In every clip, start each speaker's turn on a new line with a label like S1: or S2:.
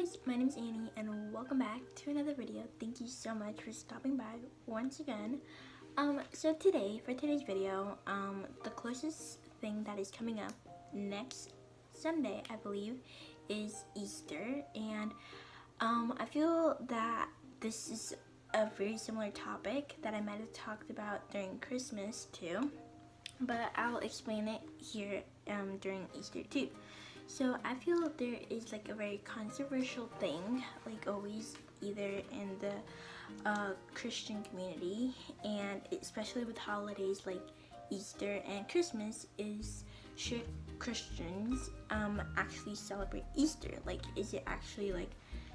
S1: guys, my name is Annie and welcome back to another video. Thank you so much for stopping by once again. So today, for today's video, the closest thing that is coming up next Sunday, I believe, is Easter. And I feel that this is a very similar topic that I might have talked about during Christmas too. But I'll explain it here during Easter too. So I feel there is like a very controversial thing, like always, either in the Christian community, and especially with holidays like Easter and Christmas, is should Christians actually celebrate Easter? Like, is it actually like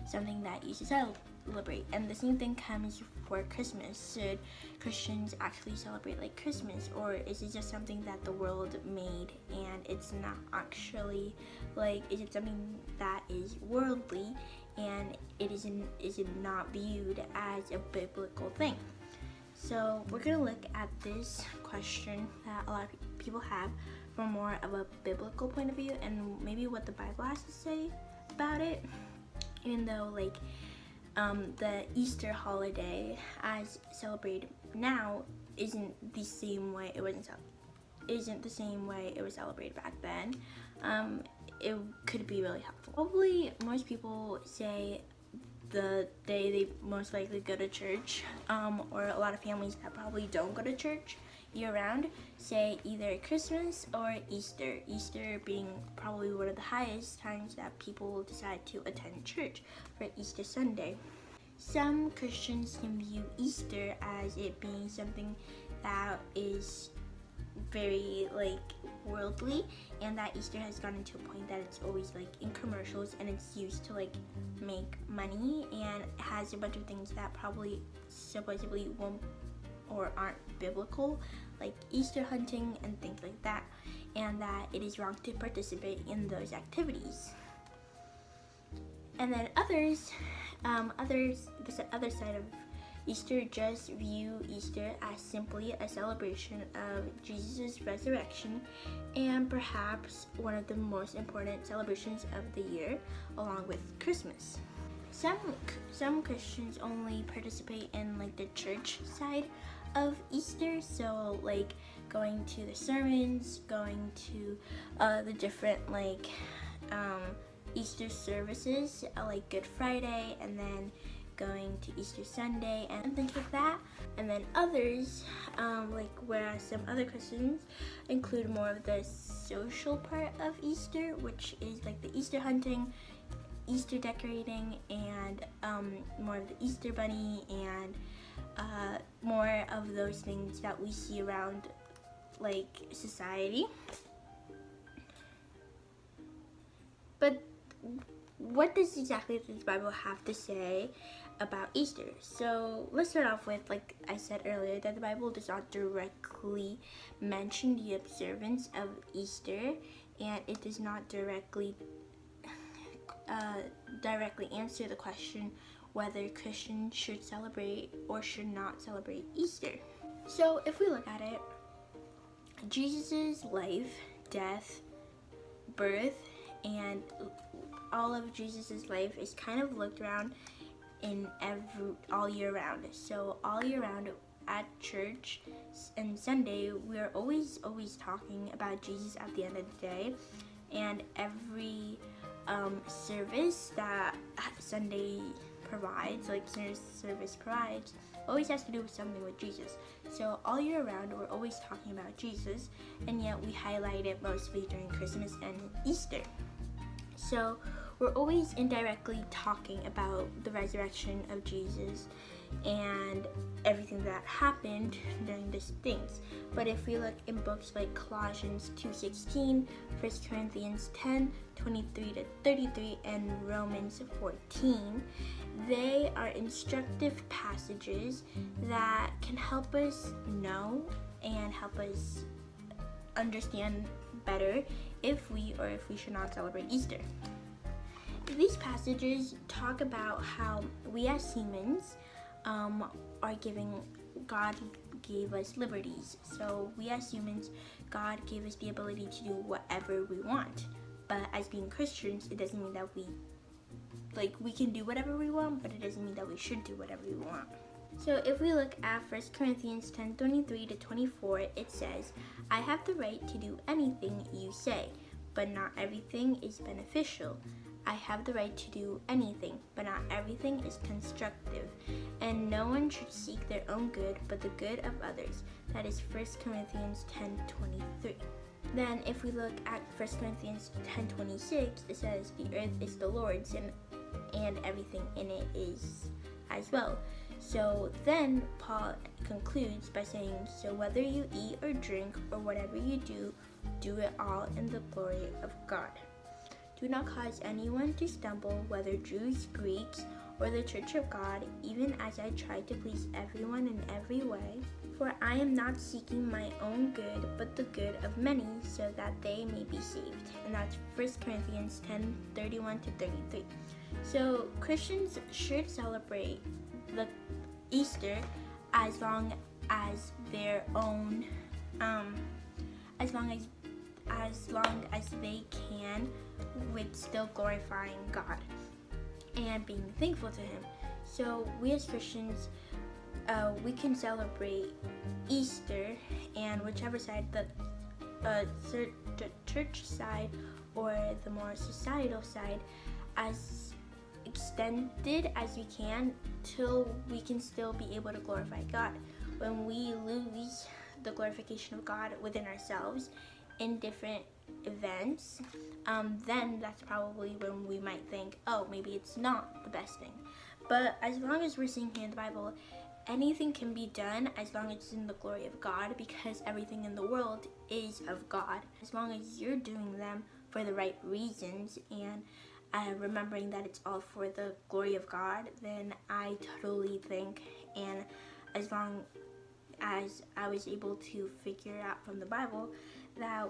S1: something that you should celebrate? And the same thing comes for Christmas. Should Christians actually celebrate like Christmas, or is it just something that the world made and it's not actually like, is it something that is worldly and is it not viewed as a biblical thing? So we're gonna look at this question that a lot of people have from more of a biblical point of view and maybe what the Bible has to say about it. Even though like the Easter holiday as celebrated now isn't the same way it was celebrated back then, it could be really helpful. Probably most people say the day they most likely go to church, or a lot of families that probably don't go to church year round, say either Christmas or Easter. Easter being probably one of the highest times that people decide to attend church for Easter Sunday. Some Christians can view Easter as it being something that is very like worldly, and that Easter has gotten to a point that it's always like in commercials and it's used to like make money, and it has a bunch of things that probably supposedly won't or aren't biblical, like Easter hunting and things like that, and that it is wrong to participate in those activities. And then the other side of Easter just view Easter as simply a celebration of Jesus' resurrection and perhaps one of the most important celebrations of the year, along with Christmas. Some Christians only participate in like the church side of Easter, so like going to the sermons, going to the different like Easter services like Good Friday, and then going to Easter Sunday and things like that. And then others, whereas some other Christians include more of the social part of Easter, which is like the Easter hunting, Easter decorating, and more of the Easter bunny and more of those things that we see around like society. But what does exactly this Bible have to say about Easter? So let's start off with, like I said earlier, that the Bible does not directly mention the observance of Easter, and it does not directly answer the question whether Christians should celebrate or should not celebrate Easter. So if we look at it, Jesus' life, death, birth, and all of Jesus' life is kind of looked around in all year round. So all year round at church and Sunday, we're always talking about Jesus at the end of the day, and every service that Sunday provides, like service provides, always has to do with something with Jesus. So all year round, we're always talking about Jesus, and yet we highlight it mostly during Christmas and Easter. So we're always indirectly talking about the resurrection of Jesus and everything that happened during these things. But if we look in books like Colossians 2:16, 1 Corinthians 10:23-33, and Romans 14, they are instructive passages that can help us know and help us understand better if we should not celebrate Easter. These passages talk about how we as humans God gave us liberties. So we as humans, God gave us the ability to do whatever we want. But as being Christians, it doesn't mean that we like, we can do whatever we want, but it doesn't mean that we should do whatever we want. So if we look at 1 Corinthians 10:23 to 24, it says, I have the right to do anything you say, but not everything is beneficial. I have the right to do anything, but not everything is constructive. And no one should seek their own good, but the good of others. That is 1 Corinthians 10:23. Then if we look at 1 Corinthians 10:26, it says, the earth is the Lord's and everything in it is as well. So then Paul concludes by saying, so whether you eat or drink or whatever you do, do it all in the glory of God. Do not cause anyone to stumble, whether Jews, Greeks, or the church of God, even as I try to please everyone in every way. For I am not seeking my own good, but the good of many, so that they may be saved. And that's 1 Corinthians 10:31 to 33. So Christians should celebrate the Easter as long as their own, as long as they can, with still glorifying God and being thankful to Him. So we as Christians, we can celebrate Easter, and whichever side, the church side or the more societal side, as extended as we can till we can still be able to glorify God. When we lose the glorification of God within ourselves in different events, then that's probably when we might think, oh, maybe it's not the best thing. But as long as we're seeing here in the Bible, anything can be done as long as it's in the glory of God, because everything in the world is of God. As long as you're doing them for the right reasons and remembering that it's all for the glory of God, then I totally think, and as long as I was able to figure out from the Bible, that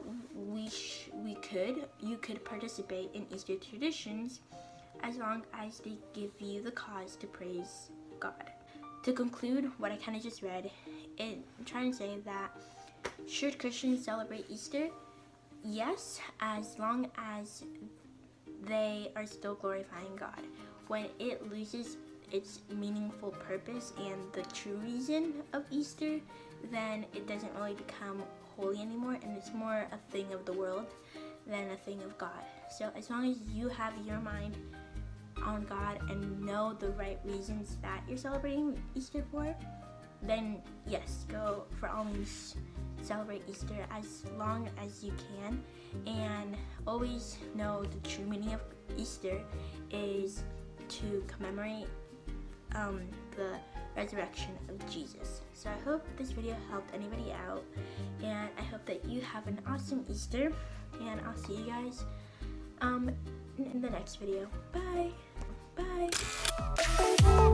S1: you could participate in Easter traditions as long as they give you the cause to praise God. To conclude what I kind of just read, I'm trying to say that should Christians celebrate Easter? Yes, as long as they are still glorifying God. When it loses its meaningful purpose and the true reason of Easter, then it doesn't really become holy anymore, and it's more a thing of the world than a thing of God. So as long as you have your mind on God and know the right reasons that you're celebrating Easter for, then yes, go for all means celebrate Easter as long as you can, and always know the true meaning of Easter is to commemorate the resurrection of Jesus. So I hope this video helped anybody out, and I hope that you have an awesome Easter, and I'll see you guys in the next video. Bye! Bye!